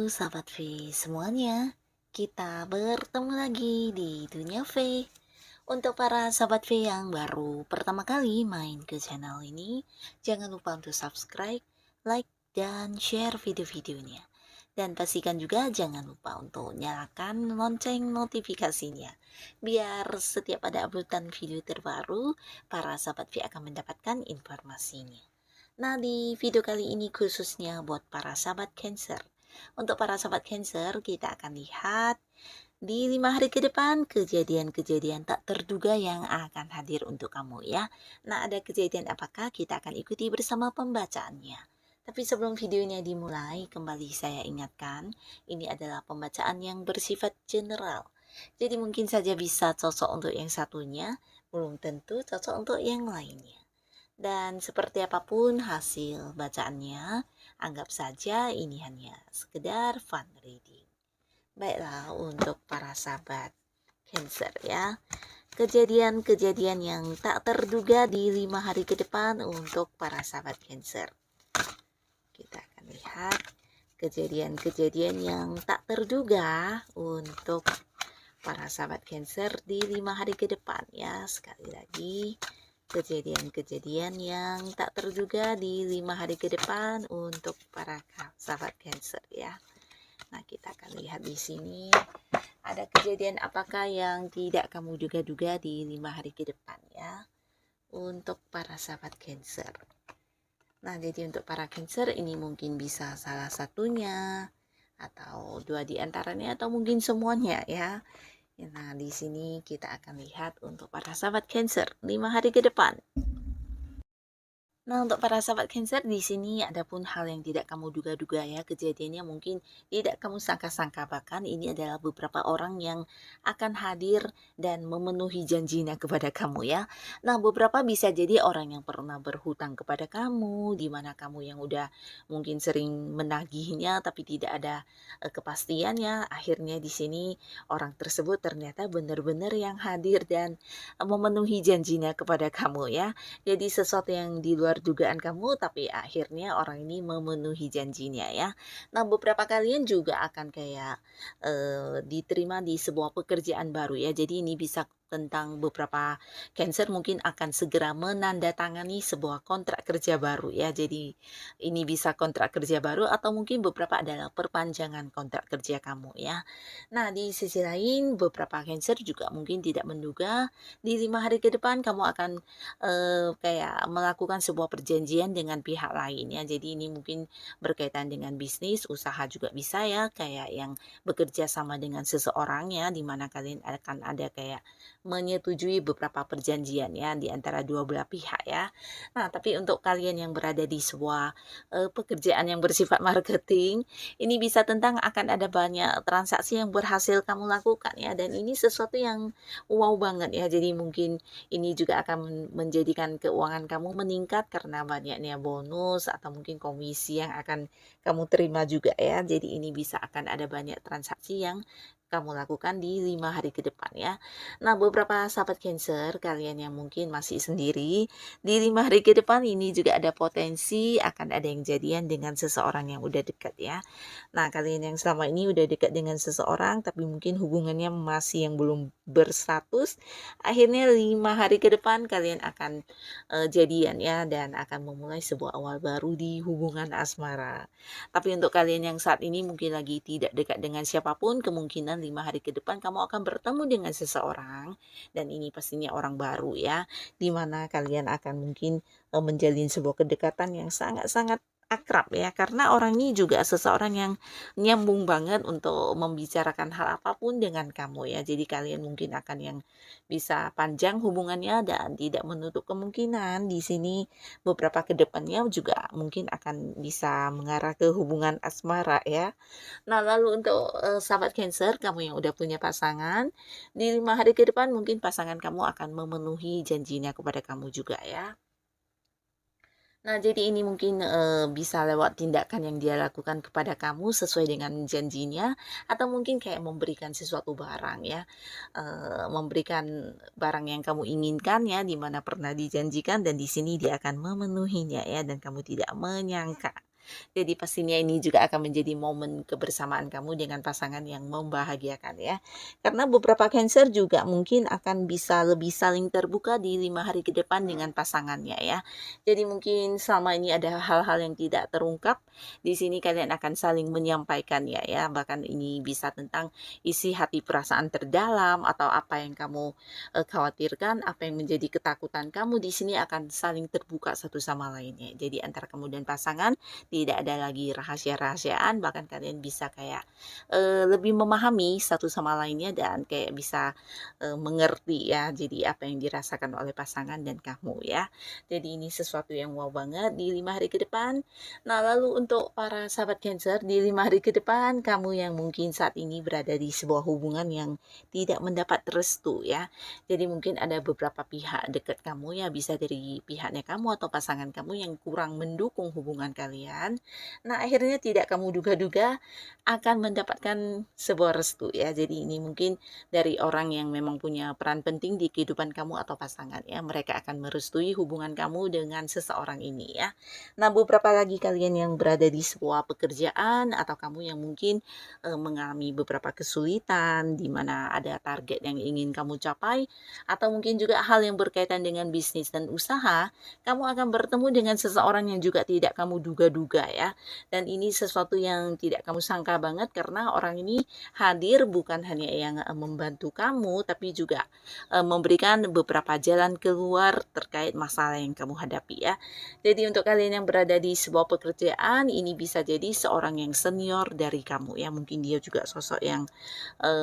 sahabat V semuanya, kita bertemu lagi di Dunia V. Untuk para sahabat V yang baru pertama kali main ke channel ini, jangan lupa untuk subscribe, like, dan share video-videonya. Dan pastikan juga jangan lupa untuk nyalakan lonceng notifikasinya. Biar setiap ada uploadan video terbaru, para sahabat V akan mendapatkan informasinya. Nah, di video kali ini khususnya buat para sahabat Cancer. Untuk para sahabat Cancer, kita akan lihat di 5 hari ke depan kejadian-kejadian tak terduga yang akan hadir untuk kamu ya. Nah, ada kejadian apakah? Kita akan ikuti bersama pembacaannya. Tapi sebelum videonya dimulai, kembali saya ingatkan, ini adalah pembacaan yang bersifat general. Jadi mungkin saja bisa cocok untuk yang satunya, belum tentu cocok untuk yang lainnya. Dan seperti apapun hasil bacaannya, anggap saja ini hanya sekedar fun reading. Baiklah, untuk para sahabat Cancer ya, kejadian-kejadian yang tak terduga di 5 hari ke depan untuk para sahabat Cancer. Kita akan lihat kejadian-kejadian yang tak terduga untuk para sahabat Cancer di 5 hari ke depan ya. Sekali lagi, kejadian-kejadian yang tak terduga di 5 hari ke depan untuk para sahabat Cancer ya. Nah, kita akan lihat di sini ada kejadian apakah yang tidak kamu duga-duga di 5 hari ke depan ya untuk para sahabat Cancer. Nah, jadi untuk para Cancer ini mungkin bisa salah satunya atau dua di antaranya atau mungkin semuanya ya. Nah, di sini kita akan lihat untuk para sahabat Cancer 5 hari ke depan. Nah, untuk para sahabat Cancer di sini ada pun hal yang tidak kamu duga-duga ya, kejadiannya mungkin tidak kamu sangka-sangka, bahkan ini adalah beberapa orang yang akan hadir dan memenuhi janjinya kepada kamu ya. Nah, beberapa bisa jadi orang yang pernah berhutang kepada kamu, di mana kamu yang udah mungkin sering menagihnya tapi tidak ada kepastiannya. Akhirnya di sini orang tersebut ternyata benar-benar yang hadir dan memenuhi janjinya kepada kamu ya. Jadi sesuatu yang di luar dugaan kamu, tapi akhirnya orang ini memenuhi janjinya ya. Nah, beberapa kalian juga akan kayak diterima di sebuah pekerjaan baru ya. Jadi ini bisa tentang beberapa Cancer mungkin akan segera menandatangani sebuah kontrak kerja baru ya. Jadi ini bisa kontrak kerja baru atau mungkin beberapa adalah perpanjangan kontrak kerja kamu ya. Nah, di sisi lain beberapa Cancer juga mungkin tidak menduga di 5 hari ke depan kamu akan kayak melakukan sebuah perjanjian dengan pihak lain ya. Jadi ini mungkin berkaitan dengan bisnis, usaha juga bisa ya, kayak yang bekerja sama dengan seseorang ya, di mana kalian akan ada kayak menyetujui beberapa perjanjian ya di antara dua belah pihak ya. Nah, tapi untuk kalian yang berada di sebuah pekerjaan yang bersifat marketing, ini bisa tentang akan ada banyak transaksi yang berhasil kamu lakukan ya, dan ini sesuatu yang wow banget ya. Jadi mungkin ini juga akan menjadikan keuangan kamu meningkat karena banyaknya bonus atau mungkin komisi yang akan kamu terima juga ya. Jadi ini bisa akan ada banyak transaksi yang kamu lakukan di 5 hari ke depan ya. Nah, beberapa sahabat Cancer, kalian yang mungkin masih sendiri, di 5 hari ke depan ini juga ada potensi akan ada yang jadian dengan seseorang yang udah dekat ya. Nah, kalian yang selama ini udah dekat dengan seseorang tapi mungkin hubungannya masih yang belum berstatus, akhirnya 5 hari ke depan kalian akan jadian ya, dan akan memulai sebuah awal baru di hubungan asmara. Tapi untuk kalian yang saat ini mungkin lagi tidak dekat dengan siapapun, kemungkinan 5 hari ke depan kamu akan bertemu dengan seseorang, dan ini pastinya orang baru ya, dimana kalian akan mungkin menjalin sebuah kedekatan yang sangat-sangat akrab ya, karena orang ini juga seseorang yang nyambung banget untuk membicarakan hal apapun dengan kamu ya. Jadi kalian mungkin akan yang bisa panjang hubungannya, dan tidak menutup kemungkinan di sini beberapa kedepannya juga mungkin akan bisa mengarah ke hubungan asmara ya. Nah, lalu untuk sahabat Cancer, kamu yang udah punya pasangan, di 5 hari ke depan mungkin pasangan kamu akan memenuhi janjinya kepada kamu juga ya. Nah, jadi ini mungkin bisa lewat tindakan yang dia lakukan kepada kamu sesuai dengan janjinya, atau mungkin kayak memberikan sesuatu barang ya, memberikan barang yang kamu inginkan ya, di mana pernah dijanjikan, dan di sini dia akan memenuhinya ya, dan kamu tidak menyangka. Jadi pastinya ini juga akan menjadi momen kebersamaan kamu dengan pasangan yang membahagiakan ya. Karena beberapa Cancer juga mungkin akan bisa lebih saling terbuka di 5 hari ke depan dengan pasangannya ya. Jadi mungkin selama ini ada hal-hal yang tidak terungkap, di sini kalian akan saling menyampaikan ya. Bahkan ini bisa tentang isi hati perasaan terdalam atau apa yang kamu khawatirkan, apa yang menjadi ketakutan kamu di sini akan saling terbuka satu sama lainnya. Jadi antara kamu dan pasangan tidak ada lagi rahasia-rahasiaan, bahkan kalian bisa kayak lebih memahami satu sama lainnya dan kayak bisa mengerti ya. Jadi apa yang dirasakan oleh pasangan dan kamu ya. Jadi ini sesuatu yang wow banget di 5 hari ke depan. Nah, lalu untuk para sahabat Cancer di 5 hari ke depan, kamu yang mungkin saat ini berada di sebuah hubungan yang tidak mendapat restu ya. Jadi mungkin ada beberapa pihak dekat kamu ya, bisa dari pihaknya kamu atau pasangan kamu yang kurang mendukung hubungan kalian. Nah, akhirnya tidak kamu duga-duga akan mendapatkan sebuah restu ya. Jadi ini mungkin dari orang yang memang punya peran penting di kehidupan kamu atau pasangan ya. Mereka akan merestui hubungan kamu dengan seseorang ini ya. Nah, beberapa lagi kalian yang berada di sebuah pekerjaan atau kamu yang mungkin mengalami beberapa kesulitan di mana ada target yang ingin kamu capai atau mungkin juga hal yang berkaitan dengan bisnis dan usaha, kamu akan bertemu dengan seseorang yang juga tidak kamu duga-duga ya. Dan ini sesuatu yang tidak kamu sangka banget karena orang ini hadir bukan hanya yang membantu kamu tapi juga memberikan beberapa jalan keluar terkait masalah yang kamu hadapi ya. Jadi untuk kalian yang berada di sebuah pekerjaan, ini bisa jadi seorang yang senior dari kamu ya. Mungkin dia juga sosok yang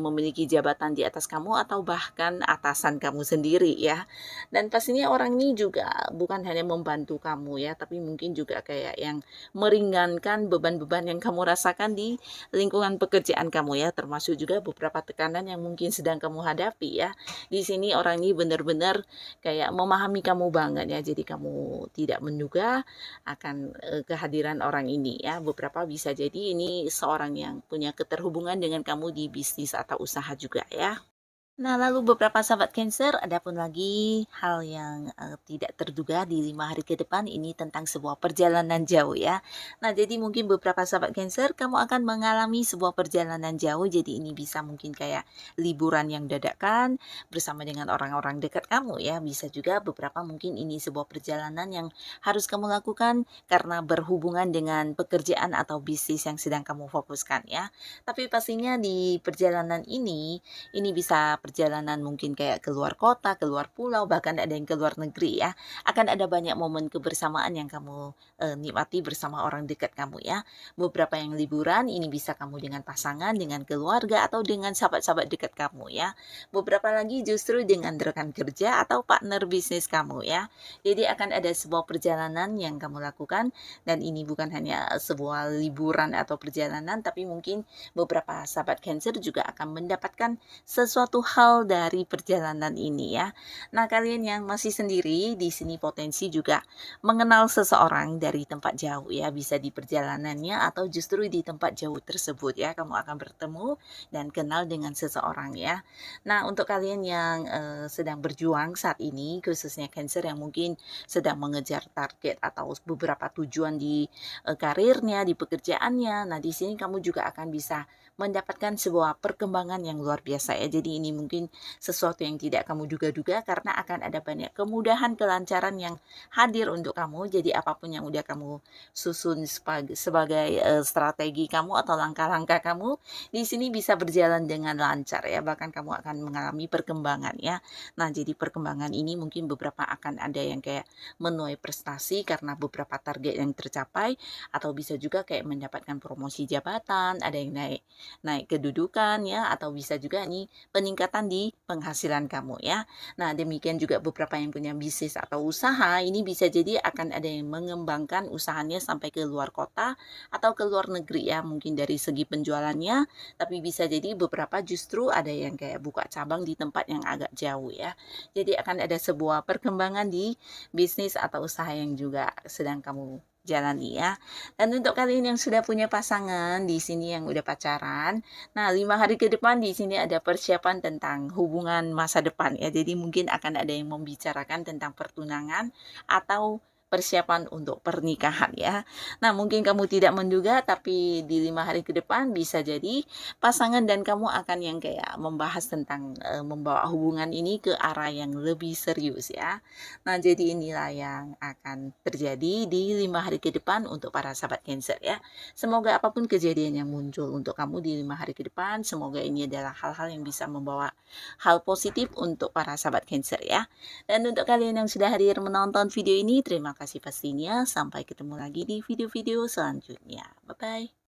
memiliki jabatan di atas kamu atau bahkan atasan kamu sendiri ya. Dan pastinya orang ini juga bukan hanya membantu kamu ya, tapi mungkin juga kayak yang meringankan beban-beban yang kamu rasakan di lingkungan pekerjaan kamu ya, termasuk juga beberapa tekanan yang mungkin sedang kamu hadapi ya. Di sini orang ini benar-benar kayak memahami kamu banget ya, jadi kamu tidak menduga akan kehadiran orang ini ya. Beberapa bisa jadi ini seorang yang punya keterhubungan dengan kamu di bisnis atau usaha juga ya. Nah, lalu beberapa sahabat Cancer, ada pun lagi hal yang tidak terduga di 5 hari ke depan ini tentang sebuah perjalanan jauh ya. Nah, jadi mungkin beberapa sahabat Cancer, kamu akan mengalami sebuah perjalanan jauh. Jadi ini bisa mungkin kayak liburan yang dadakan bersama dengan orang-orang dekat kamu ya. Bisa juga beberapa mungkin ini sebuah perjalanan yang harus kamu lakukan karena berhubungan dengan pekerjaan atau bisnis yang sedang kamu fokuskan ya. Tapi pastinya di perjalanan ini bisa perjalanan mungkin kayak keluar kota, keluar pulau, bahkan ada yang keluar negeri ya. Akan ada banyak momen kebersamaan yang kamu nikmati bersama orang dekat kamu ya. Beberapa yang liburan ini bisa kamu dengan pasangan, dengan keluarga atau dengan sahabat-sahabat dekat kamu ya. Beberapa lagi justru dengan rekan kerja atau partner bisnis kamu ya. Jadi akan ada sebuah perjalanan yang kamu lakukan dan ini bukan hanya sebuah liburan atau perjalanan tapi mungkin beberapa sahabat Cancer juga akan mendapatkan sesuatu hal dari perjalanan ini ya. Nah, kalian yang masih sendiri di sini potensi juga mengenal seseorang dari tempat jauh ya, bisa di perjalanannya atau justru di tempat jauh tersebut ya, kamu akan bertemu dan kenal dengan seseorang ya. Nah, untuk kalian yang sedang berjuang saat ini, khususnya Cancer yang mungkin sedang mengejar target atau beberapa tujuan di karirnya, di pekerjaannya. Nah, di sini kamu juga akan bisa mendapatkan sebuah perkembangan yang luar biasa ya. Jadi ini mungkin sesuatu yang tidak kamu duga-duga karena akan ada banyak kemudahan, kelancaran yang hadir untuk kamu. Jadi apapun yang udah kamu susun sebagai strategi kamu atau langkah-langkah kamu di sini bisa berjalan dengan lancar ya. Bahkan kamu akan mengalami perkembangan ya. Nah, jadi perkembangan ini mungkin beberapa akan ada yang kayak menuai prestasi karena beberapa target yang tercapai atau bisa juga kayak mendapatkan promosi jabatan, ada yang naik kedudukan ya atau bisa juga nih peningkatan di penghasilan kamu ya. Nah, demikian juga beberapa yang punya bisnis atau usaha ini bisa jadi akan ada yang mengembangkan usahanya sampai ke luar kota atau ke luar negeri ya, mungkin dari segi penjualannya, tapi bisa jadi beberapa justru ada yang kayak buka cabang di tempat yang agak jauh ya. Jadi akan ada sebuah perkembangan di bisnis atau usaha yang juga sedang kamu jalani ya. Dan untuk kalian yang sudah punya pasangan di sini yang udah pacaran, nah 5 hari ke depan di sini ada persiapan tentang hubungan masa depan ya. Jadi mungkin akan ada yang membicarakan tentang pertunangan atau persiapan untuk pernikahan ya. Nah, mungkin kamu tidak menduga, tapi di 5 hari ke depan bisa jadi pasangan dan kamu akan yang kayak membahas tentang membawa hubungan ini ke arah yang lebih serius ya. Nah, jadi inilah yang akan terjadi di 5 hari ke depan untuk para sahabat Cancer ya. Semoga apapun kejadian yang muncul untuk kamu di 5 hari ke depan, semoga ini adalah hal-hal yang bisa membawa hal positif untuk para sahabat Cancer ya. Dan untuk kalian yang sudah hadir menonton video ini, terima kasih pastinya. Sampai ketemu lagi di video-video selanjutnya. Bye-bye.